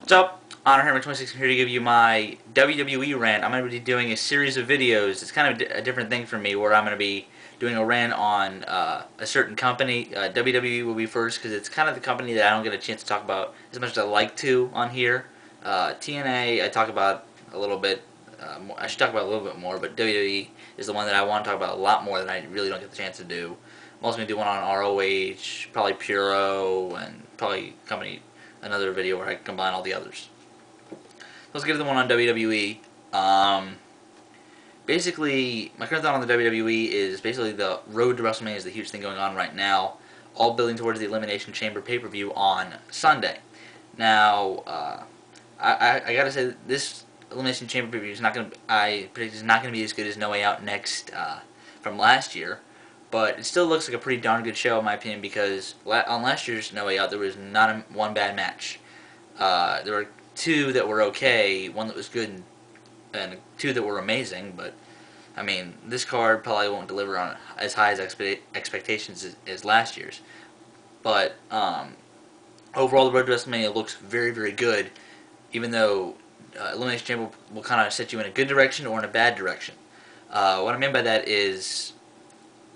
What's up? Honor Hammer 26 here to give you my WWE rant. I'm going to be doing a series of videos. It's kind of a different thing for me where I'm going to be doing a rant on a certain company. WWE will be first because it's kind of the company that I don't get a chance to talk about as much as I like to on here. TNA I talk about a little bit. I should talk about a little bit more, but WWE is the one that I want to talk about a lot more than I really don't get the chance to do. I'm also going to do one on ROH, probably Puro, and probably another video where I combine all the others. Let's get to the one on WWE. Basically, my current thought on the WWE is basically the road to WrestleMania is the huge thing going on right now, all building towards the Elimination Chamber PPV on Sunday. Now, I gotta say this Elimination Chamber PPV is not gonna. I predict is not gonna be as good as No Way Out next from last year, but it still looks like a pretty darn good show in my opinion because on last year's No Way Out there was not one bad match. There were two that were okay, one that was good, and two that were amazing. But I mean, this card probably won't deliver on as high as expectations as last year's. But overall, the road to WrestleMania looks very, very good, even though Elimination Chamber will kind of set you in a good direction or in a bad direction. What I mean by that is,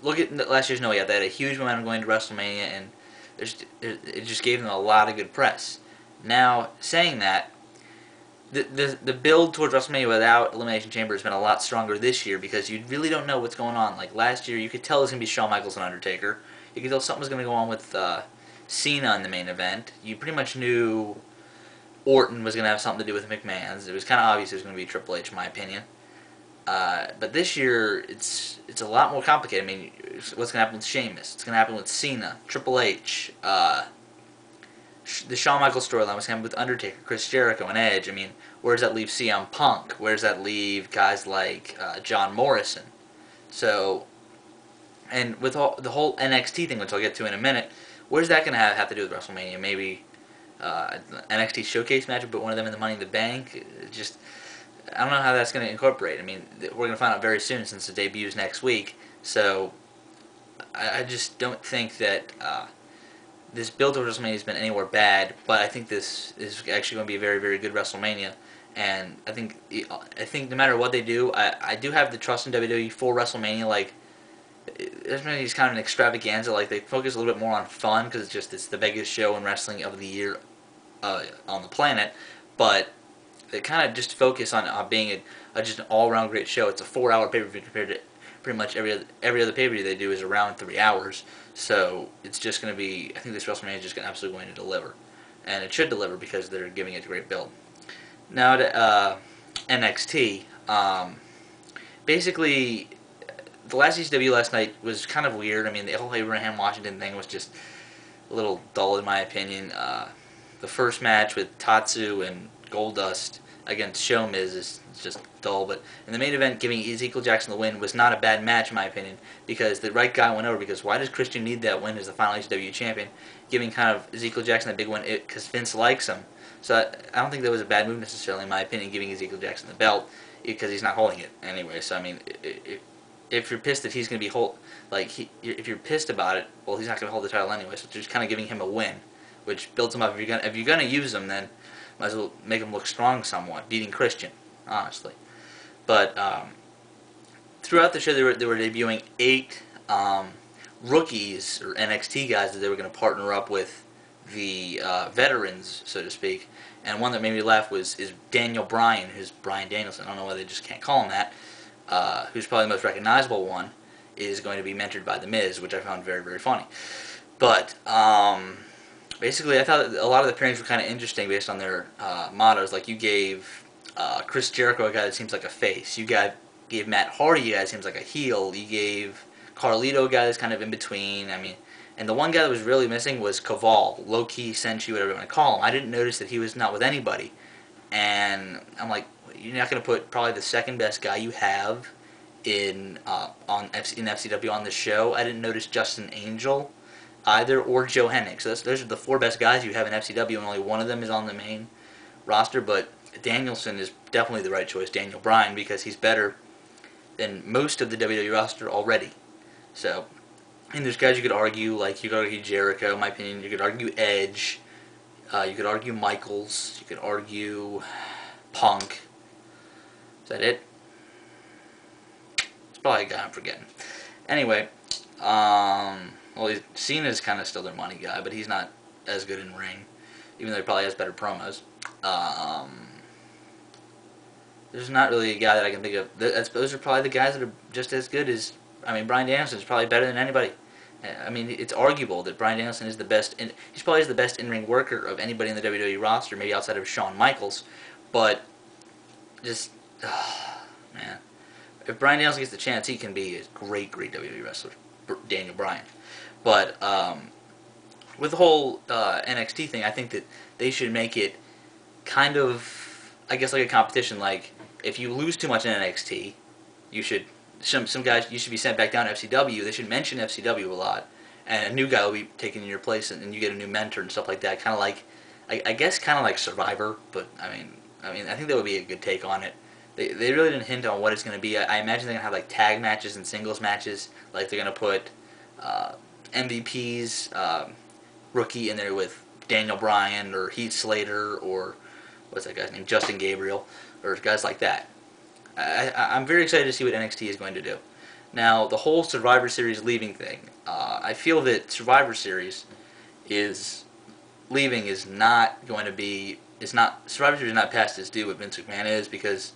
look at last year's No Way Out. They had a huge momentum going to WrestleMania, and it just gave them a lot of good press. Now, saying that, the build towards WrestleMania without Elimination Chamber has been a lot stronger this year because you really don't know what's going on. Like last year, you could tell it was going to be Shawn Michaels and Undertaker. You could tell something was going to go on with Cena in the main event. You pretty much knew Orton was going to have something to do with McMahon's. It was kind of obvious it was going to be Triple H, in my opinion. But this year, it's a lot more complicated. I mean, what's going to happen with Sheamus? It's going to happen with Cena, Triple H, the Shawn Michaels storyline was going to happen with Undertaker, Chris Jericho, and Edge. I mean, where does that leave CM Punk? Where does that leave guys like John Morrison? So, and with the whole NXT thing, which I'll get to in a minute, where's that going to have to do with WrestleMania? Maybe NXT showcase match, but one of them in the Money in the Bank. Just, I don't know how that's going to incorporate. I mean, we're going to find out very soon since the debuts next week. So, I just don't think that this build to WrestleMania has been anywhere bad, but I think this is actually going to be a very, very good WrestleMania. And I think no matter what they do, I do have the trust in WWE for WrestleMania. Like, WrestleMania is kind of an extravaganza. Like, they focus a little bit more on fun because it's the biggest show in wrestling of the year on the planet. But they kind of just focus on being just an all-around great show. It's a 4-hour pay-per-view compared to pretty much every other pay-per-view they do is around 3 hours. So it's just going to be, I think this WrestleMania is just absolutely going to deliver. And it should deliver because they're giving it a great build. Now to NXT. Basically, the last ECW last night was kind of weird. I mean, the whole Abraham Washington thing was just a little dull in my opinion. The first match with Tatsu and Goldust against Show Miz is just dull, but in the main event, giving Ezekiel Jackson the win was not a bad match in my opinion because the right guy went over. Because why does Christian need that win as the final ECW champion? Giving kind of Ezekiel Jackson that big win because Vince likes him. So I don't think that was a bad move necessarily in my opinion, giving Ezekiel Jackson the belt because he's not holding it anyway. So I mean, if you're pissed that he's going to be if you're pissed about it, well, he's not going to hold the title anyway. So just kind of giving him a win, which builds him up. If you're gonna use him, then might as well make him look strong somewhat, beating Christian, honestly. But throughout the show, they were debuting 8 rookies or NXT guys that they were going to partner up with the veterans, so to speak. And one that made me laugh is Daniel Bryan, who's Bryan Danielson. I don't know why they just can't call him that. Who's probably the most recognizable one, is going to be mentored by The Miz, which I found very, very funny. But basically, I thought a lot of the pairings were kind of interesting based on their mottos. Like, you gave Chris Jericho a guy that seems like a face. You gave Matt Hardy a guy that seems like a heel. You gave Carlito a guy that's kind of in between. I mean, and the one guy that was really missing was Kaval, low-key Senshi, whatever you want to call him. I didn't notice that he was not with anybody. And I'm like, you're not going to put probably the second best guy you have in FCW on the show. I didn't notice Justin Angel either, or Joe Hennig. So those are the 4 best guys you have in FCW, and only one of them is on the main roster. But Danielson is definitely the right choice, Daniel Bryan, because he's better than most of the WWE roster already. So, and there's guys you could argue, like you could argue Jericho, in my opinion. You could argue Edge. You could argue Michaels. You could argue Punk. Is that it? It's probably a guy I'm forgetting. Anyway, well, Cena's kind of still their money guy, but he's not as good in ring, even though he probably has better promos. There's not really a guy that I can think of. Those are probably the guys that are just as good as. I mean, Bryan Danielson is probably better than anybody. I mean, it's arguable that Bryan Danielson is the best. He's probably the best in-ring worker of anybody in the WWE roster, maybe outside of Shawn Michaels. But just, man, if Bryan Danielson gets the chance, he can be a great WWE wrestler, Daniel Bryan. But with the whole NXT thing, I think that they should make it kind of, I guess, like a competition. Like, if you lose too much in NXT, you should. Some guys, you should be sent back down to FCW. They should mention FCW a lot, and a new guy will be taken in your place, and you get a new mentor and stuff like that. Kind of like, I guess, kind of like Survivor. But I mean, I think that would be a good take on it. They really didn't hint on what it's going to be. I imagine they're going to have like tag matches and singles matches. Like they're going to put MVP's rookie in there with Daniel Bryan or Heath Slater or what's that guy's name, Justin Gabriel, or guys like that. I'm very excited to see what NXT is going to do. Now, the whole Survivor Series leaving thing, I feel that Survivor Series is not going to be, Survivor Series is not past its due what Vince McMahon is, because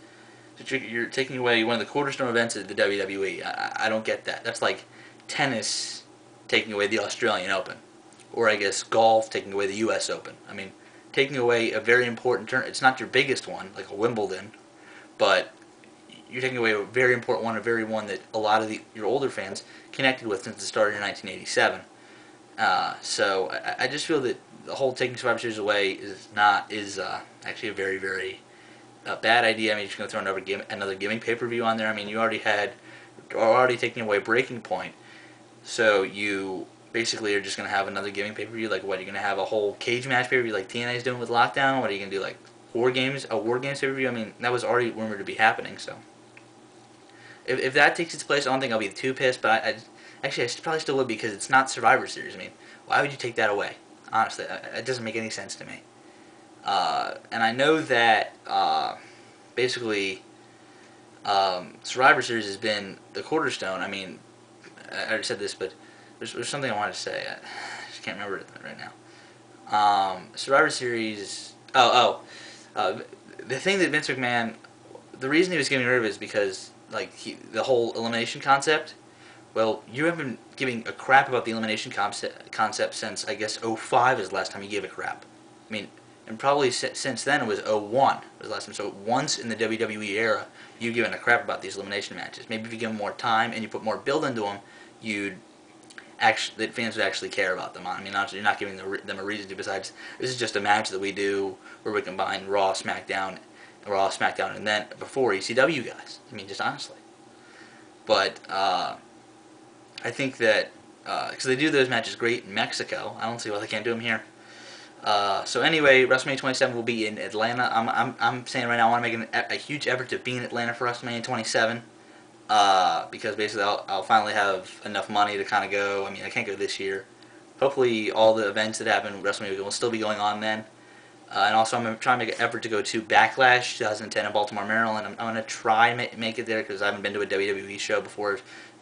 you're taking away one of the cornerstone events of the WWE. I don't get that. That's like tennis taking away the Australian Open, or I guess golf taking away the U.S. Open. I mean, taking away a very important tournament. It's not your biggest one, like a Wimbledon, but you're taking away a very important one, one that a lot of your older fans connected with since it started in 1987. So I just feel that the whole taking Survivor Series away is actually a very, very bad idea. I mean, you're just going to throw another gimmick pay-per-view on there. I mean, you already taking away Breaking Point, so you basically are just going to have another gimmick pay-per-view. Like, what, you're going to have a whole cage match pay-per-view like TNA is doing with Lockdown? What are you going to do, like a War Games pay-per-view? I mean, that was already rumored to be happening, so. If that takes its place, I don't think I'll be too pissed, but I probably still would, because it's not Survivor Series. I mean, why would you take that away? Honestly, it doesn't make any sense to me. And I know that basically Survivor Series has been the cornerstone. I mean, I already said this, but there's something I wanted to say. I just can't remember it right now. Survivor Series. The thing that Vince McMahon, the reason he was getting rid of it is because, like, the whole elimination concept. Well, you haven't been giving a crap about the elimination concept since, I guess, 05 is the last time you gave a crap. I mean, and probably since then it was 01 was the last time. So once in the WWE era, you've given a crap about these elimination matches. Maybe if you give them more time and you put more build into them, that fans would actually care about them. I mean, you're not giving them a reason to. Besides, this is just a match that we do where we combine Raw, SmackDown, and then before ECW guys. I mean, just honestly. But I think that because they do those matches great in Mexico, I don't see why they can't do them here. So anyway, WrestleMania 27 will be in Atlanta. I'm saying right now I want to make a huge effort to be in Atlanta for WrestleMania 27 because basically I'll finally have enough money to kind of go. I mean, I can't go this year. Hopefully all the events that happen at WrestleMania will still be going on then. And also I'm going to try and make an effort to go to Backlash 2010 in Baltimore, Maryland. I'm going to try and make it there because I haven't been to a WWE show before.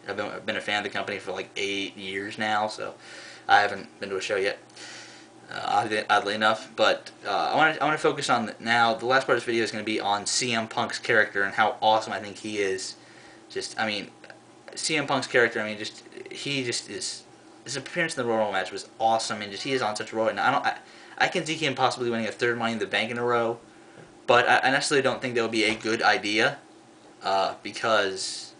I've been a fan of the company for like 8 years now, so I haven't been to a show yet, oddly enough. But I want to focus on now. The last part of this video is going to be on CM Punk's character and how awesome I think he is. I mean, CM Punk's character. I mean, he is. His appearance in the Royal Rumble match was awesome, and he is on such a roll. And I can see him possibly winning a third Money in the Bank in a row, but I necessarily don't think that would be a good idea because.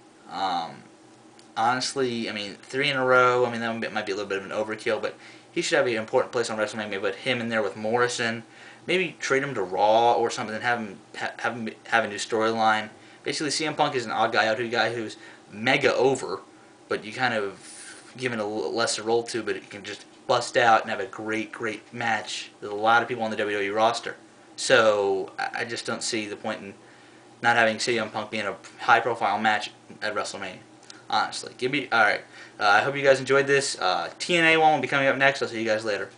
Honestly, I mean, 3 in a row, I mean, that might be a little bit of an overkill, but he should have an important place on WrestleMania. Maybe put him in there with Morrison. Maybe trade him to Raw or something and have him have a new storyline. Basically, CM Punk is an odd guy out, a guy who's mega over, but you kind of give him a lesser role to, but he can just bust out and have a great, great match with a lot of people on the WWE roster. So, I just don't see the point in not having CM Punk being a high-profile match at WrestleMania. Honestly. Alright. I hope you guys enjoyed this. TNA one will be coming up next. I'll see you guys later.